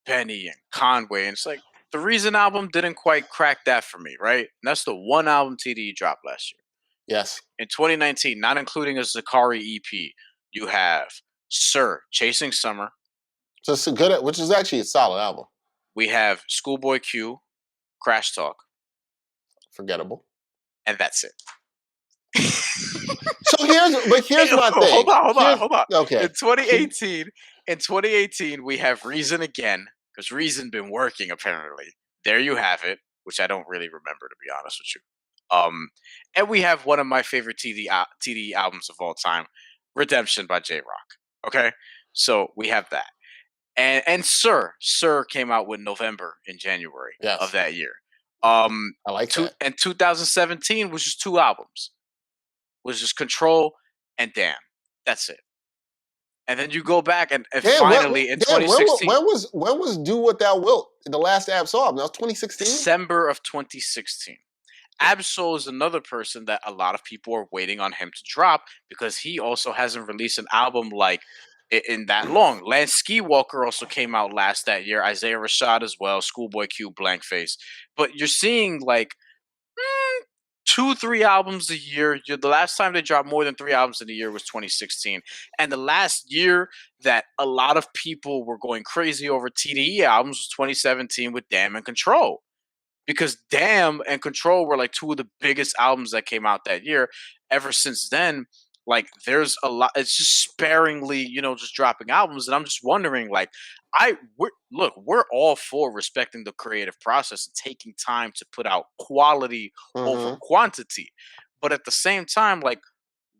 Benny and Conway, and it's like the Reason album didn't quite crack that for me, right? And that's the one album TDE dropped last year. Yes. In 2019, not including a Zakari EP, you have Sir, Chasing Summer. So it's which is actually a solid album. We have Schoolboy Q, Crash Talk. Forgettable. And that's it. So here's my thing. Hold on. Okay. In 2018, we have Reason again, because Reason been working apparently. There you have it, which I don't really remember, to be honest with you. And we have one of my favorite TDE albums of all time, Redemption by J-Rock. Okay, so we have that, and Sir came out with November in January of that year. I like that. And 2017 was just 2 albums. Was just Control and Damn. That's it. And then you go back and finally in 2016. When was Do What Thou Wilt, the last Ab-Soul album? That was 2016? December of 2016. Ab-Soul is another person that a lot of people are waiting on him to drop because he also hasn't released an album like in that long. Lance Ski Walker also came out last that year. Isaiah Rashad as well. Schoolboy Q, Blank Face. But you're seeing like 2-3 albums a year. The last time they dropped more than 3 albums in a year was 2016. And the last year that a lot of people were going crazy over TDE albums was 2017 with Damn and Control. Because Damn and Control were like 2 of the biggest albums that came out that year. Ever since then, like there's a lot. It's just sparingly, just dropping albums. And I'm just wondering, like, we're all for respecting the creative process and taking time to put out quality over quantity. But at the same time, like,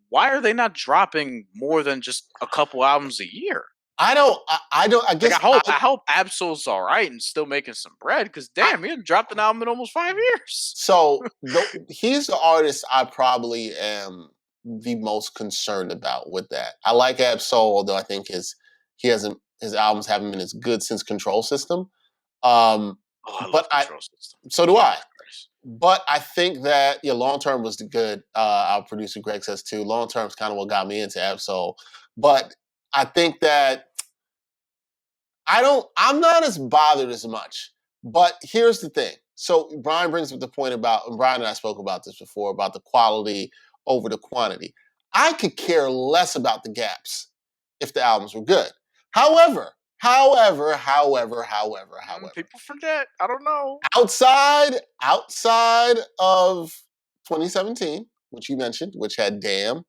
why are they not dropping more than just a couple albums a year? I guess I hope Ab-Soul's all right and still making some bread, because damn, he hadn't dropped an album in almost 5 years. So he's the artist I probably am the most concerned about with that. I like Ab-Soul, although I think his albums haven't been as good since Control System. I love Control System. So do I. But I think that Long Term was good. Our producer Greg says too. Long Term is kind of what got me into Ab-Soul. But I think that I'm not as bothered as much. But here's the thing. So Brian brings up the point about, and Brian and I spoke about this before, about the quality over the quantity. I could care less about the gaps if the albums were good. However, people forget. I don't know. Outside of 2017, which you mentioned, which had Damn,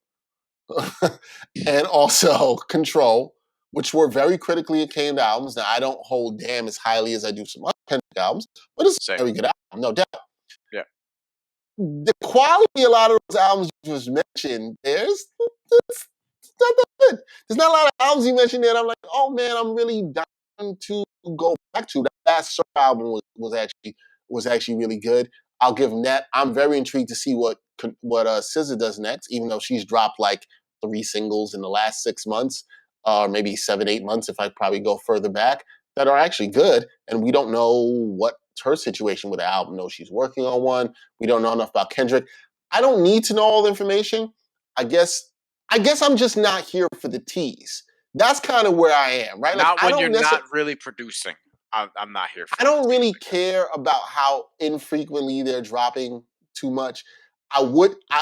and also Control, which were very critically acclaimed albums. Now, I don't hold Damn as highly as I do some other Kendrick albums, but it's a very good album, no doubt. Yeah. The quality of a lot of those albums you just mentioned, it's not that good. There's not a lot of albums you mentioned that I'm like, oh man, I'm really dying to go back to. That last Sir album was actually really good. I'll give him that. I'm very intrigued to see what SZA does next, even though she's dropped like 3 singles in the last 6 months, or maybe 7-8 months if I probably go further back, that are actually good. And we don't know what's her situation with the album. No, she's working on one. We don't know enough about Kendrick. I don't need to know all the information. I guess I'm just not here for the tease. That's kind of where I am, right? Not when you're not really producing. I'm not here for I don't really care about how infrequently they're dropping too much. I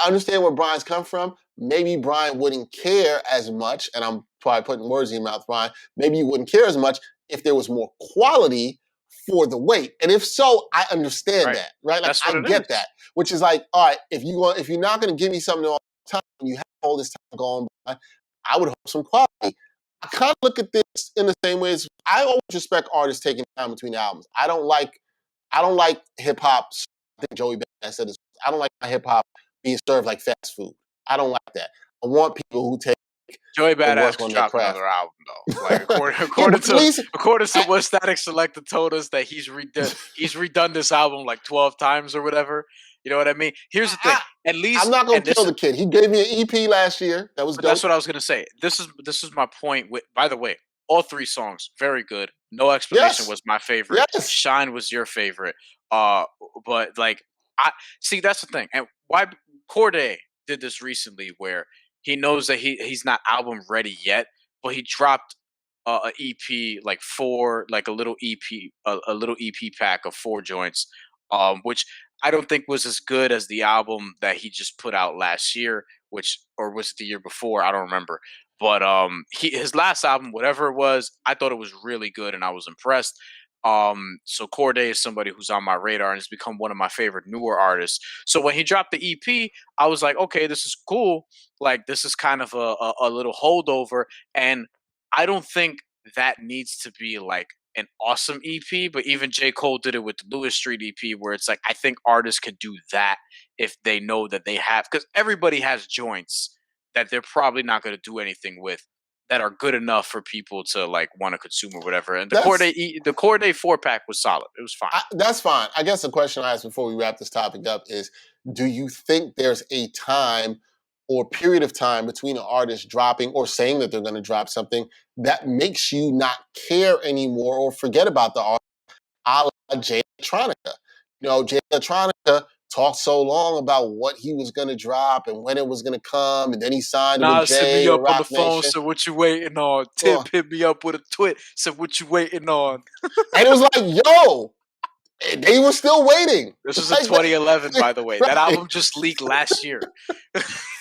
understand where Brian's come from. Maybe Brian wouldn't care as much, and I'm probably putting words in your mouth, Brian. Maybe you wouldn't care as much if there was more quality for the wait. And if so, I understand that, right? Like, I get that. Which is like, all right, if you're not going to give me something all the time, you have all this time going by, I would hope some quality. I kind of look at this in the same way as I always respect artists taking time between albums. I don't like hip hop. I think Joey Badass said this. I don't like hip hop being served like fast food. I don't like that. I want people who take Joey Badass can drop another album though. Like according to what Static Selector told us, that he's redone this album like 12 times or whatever. You know what I mean? Here's the thing. at least I'm not gonna and this kill is the kid. He gave me an EP last year. That was but dope. that's what I was gonna say. This is my point. With by the way, all three songs very good. No Explanation Yes. was my favorite. Yes. Shine was your favorite. But like I see that's the thing. And why Corday did this recently, where he knows that he's not album ready yet, but he dropped a EP like four, like a little EP, a little EP pack of 4 joints, which I don't think was as good as the album that he just put out last year, which or was it the year before? I don't remember. But his last album, whatever it was, I thought it was really good and I was impressed. So Corday is somebody who's on my radar and has become one of my favorite newer artists. So when he dropped the EP, I was like, okay, this is cool. Like this is kind of a little holdover, and I don't think that needs to be like an awesome EP, but even J. Cole did it with the Lewis Street EP, where it's like I think artists can do that if they know that they have, because everybody has joints that they're probably not going to do anything with that are good enough for people to like want to consume or whatever. And the Corday 4-pack was solid. It was fine. That's fine. I guess the question I asked before we wrap this topic up is, do you think there's a time or period of time between an artist dropping or saying that they're going to drop something that makes you not care anymore or forget about the artist, a la Jay Electronica? You know, Jay Electronica talked so long about what he was going to drop and when it was going to come, and then he signed with Nas hit Jay me or up on the Roc phone, Nation. said, "What you waiting on?" Tip hit me up with a twit, said, "What you waiting on?" And it was like, yo, they were still waiting. This was in 2011, by the way. That album just leaked last year.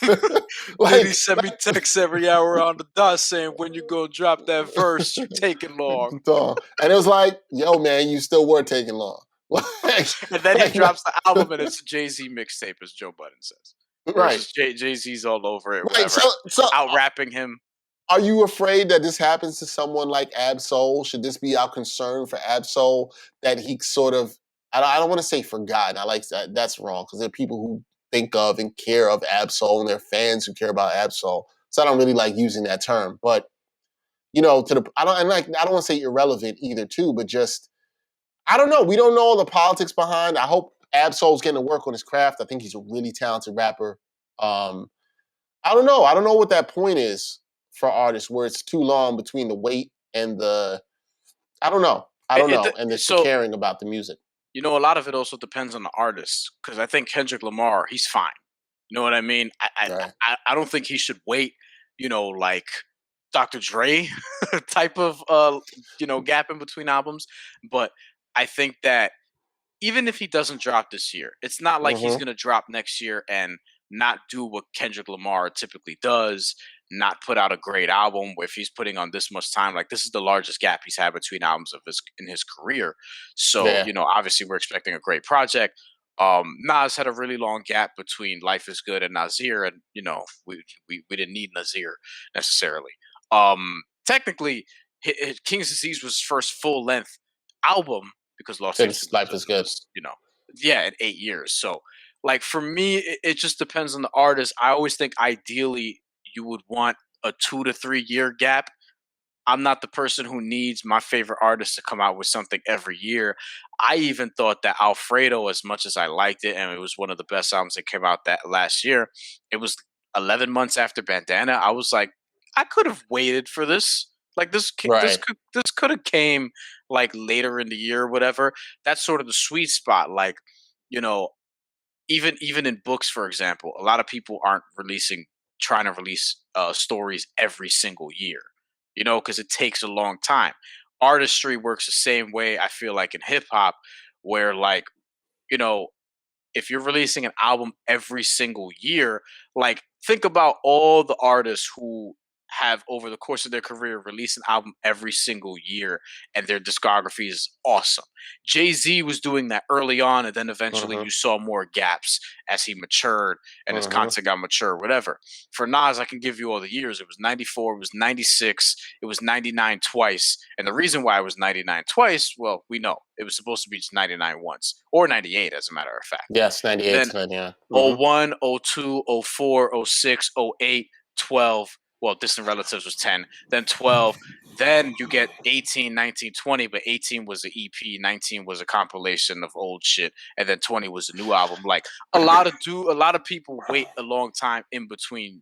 Then he sent me texts every hour on the dot saying, "When you gonna drop that verse? You taking long." And it was like, yo, man, you still were taking long. And then he drops the album, and it's a Jay-Z mixtape, as Joe Budden says. Right. Jay-Z's all over it, Right. whatever. So out-rapping him. Are you afraid that this happens to someone like Ab-Soul? Should this be our concern for Ab-Soul, that he sort of, I don't want to say forgotten. I like that. That's wrong, because there are people who think of and care of Ab-Soul, and there are fans who care about Ab-Soul. So I don't really like using that term. But, you know, I don't want to say irrelevant either, too, but just, I don't know. We don't know all the politics behind. I hope Ab-Soul's getting to work on his craft. I think he's a really talented rapper. I don't know. I don't know what that point is for artists, where it's too long between the wait and the, I don't know. And the caring about the music. You know, a lot of it also depends on the artist, because I think Kendrick Lamar, he's fine. You know what I mean? I don't think he should wait, you know, like Dr. Dre type of, gap in between albums. But I think that even if he doesn't drop this year, it's not like he's going to drop next year and not do what Kendrick Lamar typically does, not put out a great album if he's putting on this much time. Like, this is the largest gap he's had between albums in his career. So, obviously we're expecting a great project. Nas had a really long gap between Life is Good and Nasir, and, we didn't need Nasir necessarily. Technically, King's Disease was his first full-length album, because Lost Life is Good. In 8 years. So, like, for me, it just depends on the artist. I always think ideally you would want a 2 to 3 year gap. I'm not the person who needs my favorite artist to come out with something every year. I even thought that Alfredo, as much as I liked it, and it was one of the best albums that came out that last year, it was 11 months after Bandana. I was like, I could have waited for this. Like, this could have came like later in the year or whatever. That's sort of the sweet spot. Like, even in books, for example, a lot of people aren't trying to release stories every single year, because it takes a long time. Artistry works the same way, I feel like, in hip hop, where, like, if you're releasing an album every single year, like, think about all the artists who have, over the course of their career, release an album every single year, and their discography is awesome. Jay-Z was doing that early on, and then eventually you saw more gaps as he matured and his content got mature, whatever. For Nas, I can give you all the years. It was 94, it was 96, it was 99 twice. And the reason why it was 99 twice, well, we know. It was supposed to be just 99 once, or 98, as a matter of fact. Yes, 98. Then 01, 02, 04, 06, 08, 12. Well, Distant Relatives was 10, then 12, Then you get 18, 19, 20, but 18 was an EP, 19 was a compilation of old shit, and then 20 was a new album. Like a lot of people wait a long time in between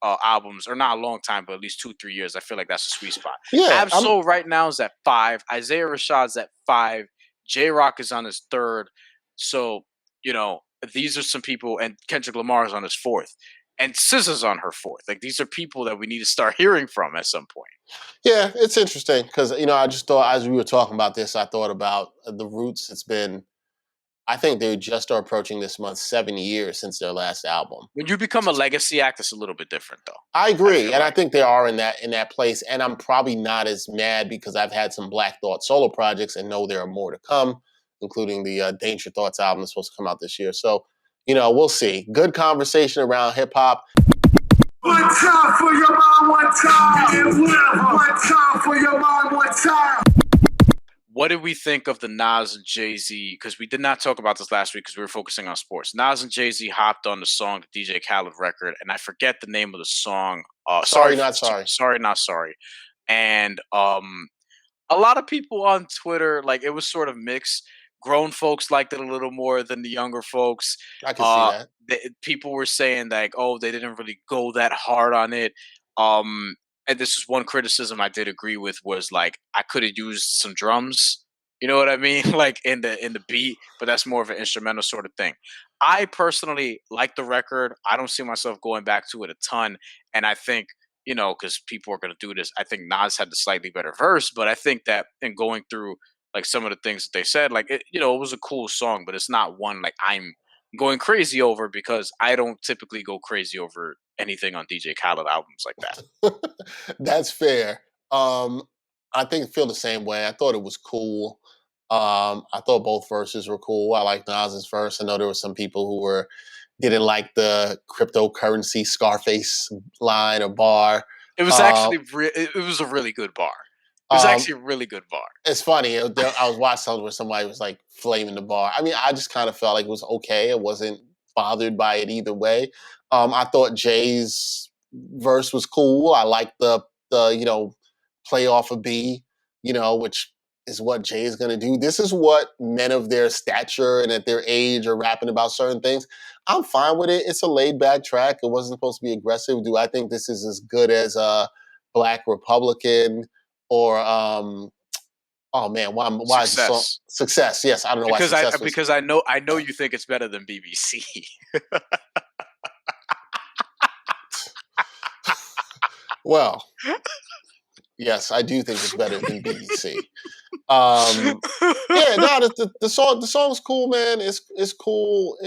albums, or not a long time, but at least 2-3 years. I feel like that's a sweet spot. Yeah, Absol right now is at 5. Isaiah Rashad's at 5. J Rock is on his 3rd. So these are some people, and Kendrick Lamar is on his 4th, and SZA's on her 4th. Like these are people that we need to start hearing from at some point. Yeah, it's interesting because I just thought as we were talking about this, I thought about the Roots. It's been, I think they just are approaching this month 7 years since their last album. When you become a legacy act, it's a little bit different, though. I agree, I think they are in that place, and I'm probably not as mad because I've had some Black Thought solo projects and know there are more to come, including the Danger Thoughts album that's supposed to come out this year. So, we'll see. Good conversation around hip hop. One time for your mind, one time. One time for your mind, one time. What did we think of the Nas and Jay-Z? Because we did not talk about this last week because we were focusing on sports. Nas and Jay-Z hopped on the song, the DJ Khaled record, and I forget the name of the song. Sorry, Not Sorry. Sorry, Not Sorry. And a lot of people on Twitter, like, it was sort of mixed. Grown folks liked it a little more than the younger folks. I can see that. People were saying like, oh, they didn't really go that hard on it. And this is one criticism I did agree with, was like, I could have used some drums. You know what I mean? Like in the beat, but that's more of an instrumental sort of thing. I personally like the record. I don't see myself going back to it a ton. And I think, because people are going to do this, I think Nas had the slightly better verse, but I think that in going through like some of the things that they said, like it was a cool song, but it's not one like I'm going crazy over, because I don't typically go crazy over anything on DJ Khaled albums like that. That's fair. I feel the same way. I thought it was cool. I thought both verses were cool. I like Nas's verse. I know there were some people who didn't like the cryptocurrency Scarface line or bar. It was actually it was a really good bar. It was actually a really good bar. It's funny. I was watching something where somebody was like flaming the bar. I mean, I just kind of felt like it was okay. I wasn't bothered by it either way. I thought Jay's verse was cool. I liked the play off of B, which is what Jay is going to do. This is what men of their stature and at their age are rapping about certain things. I'm fine with it. It's a laid back track. It wasn't supposed to be aggressive. Do I think this is as good as Black Republican or oh man, why is the song Success? Yes, I don't know because I know you think it's better than BBC. Well, yes, I do think it's better than BBC. Yeah, no, the song's cool, man. It's cool.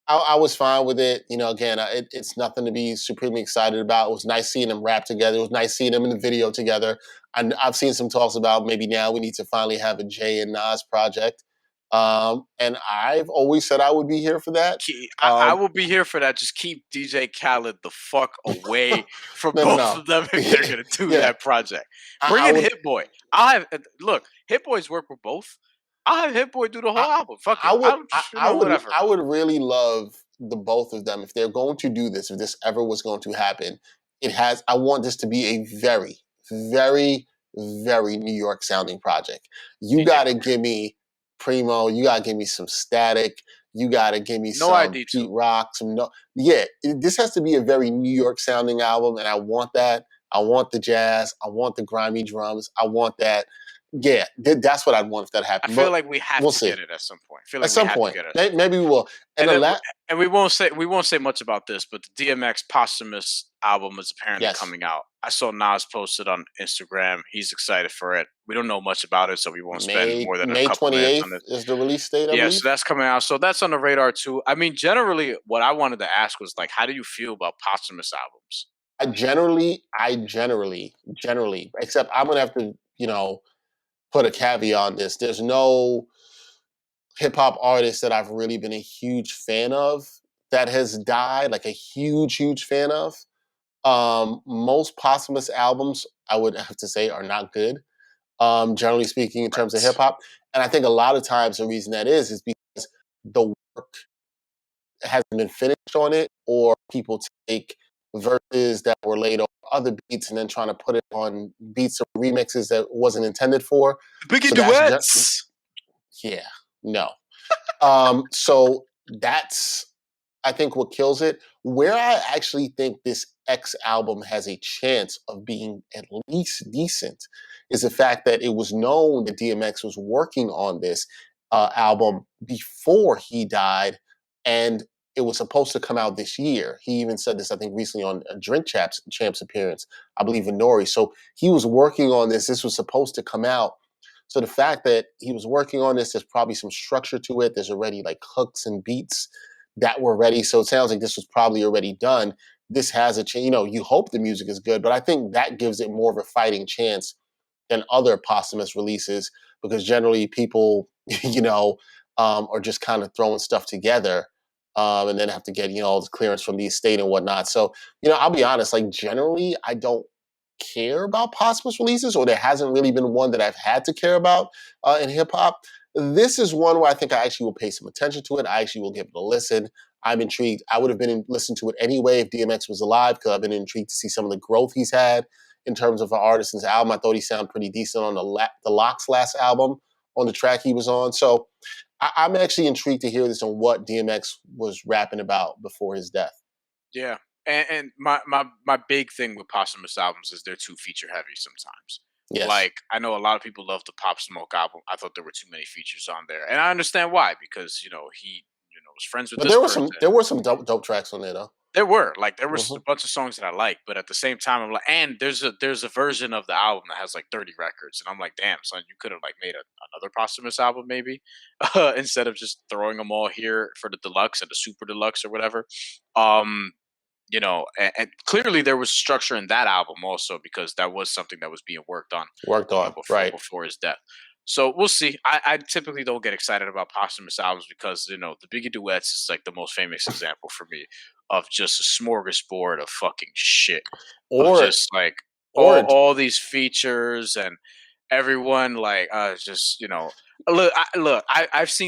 I was fine with it. Again, it's nothing to be supremely excited about. It was nice seeing them rap together. It was nice seeing them in the video together. I've seen some talks about maybe now we need to finally have a Jay and Nas project. And I've always said I would be here for that. I will be here for that. Just keep DJ Khaled the fuck away from both of them if they're going to do that project. Bring in Hit Boy. Look, Hit Boy's work with both. I'll have Hit Boy do the whole album. Fuck it. Whatever. I would really love the both of them if they're going to do this. If this ever was going to happen, I want this to be a very, very, very New York sounding project. You got to give me Primo. You got to give me some Static. You got to give me some Pete Rock. This has to be a very New York sounding album, and I want that. I want the jazz. I want the grimy drums. I want that. Yeah, that's what I'd want if that happened. I feel like we have to get it at some point. At some point, maybe we will. And we won't say much about this, but the DMX Posthumous Album is apparently coming out. I saw Nas posted on Instagram. He's excited for it. We don't know much about it, so we won't spend more than a couple minutes on it. Is the release date? I believe? So that's coming out. So that's on the radar too. I mean, generally, what I wanted to ask was like, how do you feel about posthumous albums? I generally, except I'm gonna have to, put a caveat on this. There's no hip hop artist that I've really been a huge fan of that has died, like a huge, huge fan of. Most posthumous albums, I would have to say, are not good, generally speaking, in terms of hip hop. And I think a lot of times the reason that is because the work hasn't been finished on it, or people take verses that were laid on other beats and then trying to put it on beats or remixes that wasn't intended for. Biggie So duets. Yeah, no. So that's, I think, what kills it. Where I actually think this X album has a chance of being at least decent is the fact that it was known that DMX was working on this album before he died, and it was supposed to come out this year. He even said this, I think, recently on a Champs appearance, I believe in Nori. So he was working on this. This was supposed to come out. So the fact that he was working on this, there's probably some structure to it. There's already like hooks and beats that were ready. So it sounds like this was probably already done. This has a chance, you hope the music is good, but I think that gives it more of a fighting chance than other posthumous releases, because generally people, are just kind of throwing stuff together and then have to get, all the clearance from the estate and whatnot. So, I'll be honest, like generally I don't care about posthumous releases, or there hasn't really been one that I've had to care about in hip hop. This is one where I think I actually will pay some attention to it. I actually will give it a listen. I'm intrigued. I would have listened to it anyway if DMX was alive, because I've been intrigued to see some of the growth he's had in terms of an artist's album. I thought he sounded pretty decent on the Locks last album on the track he was on. So I'm actually intrigued to hear this on what DMX was rapping about before his death. Yeah. And my big thing with posthumous albums is they're too feature heavy sometimes. Yes. Like, I know a lot of people love the Pop Smoke album. I thought there were too many features on there, and I understand why, because he was friends with. But this there were some dope tracks on there though. There were a bunch of songs that I like, but at the same time, I'm like, and there's a version of the album that has like 30 records, and I'm like, damn, son, you could have like made another posthumous album maybe, instead of just throwing them all here for the deluxe and the super deluxe or whatever. And clearly there was structure in that album also, because that was something that was being worked on before his death. So we'll see. I typically don't get excited about posthumous albums because, the Biggie duets is like the most famous example for me of just a smorgasbord of fucking shit. Or just like all these features and everyone like I've seen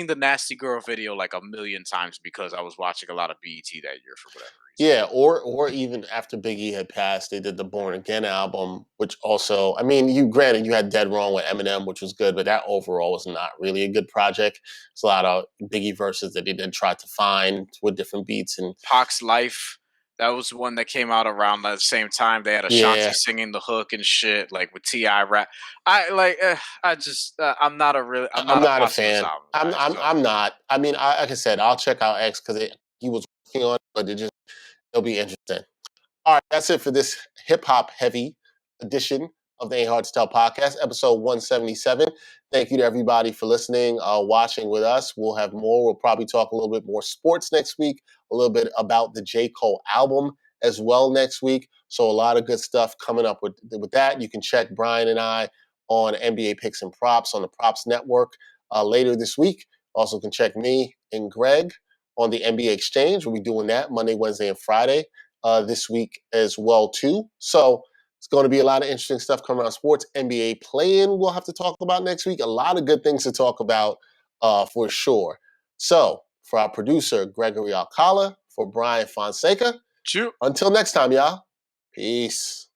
the Nasty Girl video like a million times because I was watching a lot of BET that year for whatever reason. Yeah, or even after Biggie had passed, they did the Born Again album, which also, I mean, you had Dead Wrong with Eminem, which was good, but that overall was not really a good project. It's a lot of Biggie verses that they then tried to find with different beats. And Pac's Life, that was one that came out around the same time. They had Ashanti singing the hook and shit, like with T.I. rap. I'm not a fan. I'm not. I mean, like I said, I'll check out X because he was working on it, but it'll be interesting. All right, that's it for this hip-hop heavy edition of the Ain't Hard to Tell podcast, episode 177. Thank you to everybody for listening, watching with us. We'll have more. We'll probably talk a little bit more sports next week, a little bit about the J. Cole album as well next week. So a lot of good stuff coming up with that. You can check Brian and I on NBA Picks and Props on the Props Network later this week. Also can check me and Greg on the NBA Exchange. We'll be doing that Monday, Wednesday, and Friday this week as well, too. So it's going to be a lot of interesting stuff coming around sports. NBA play-in we'll have to talk about next week. A lot of good things to talk about for sure. So for our producer, Gregory Alcala, for Brian Fonseca, until next time, y'all. Peace.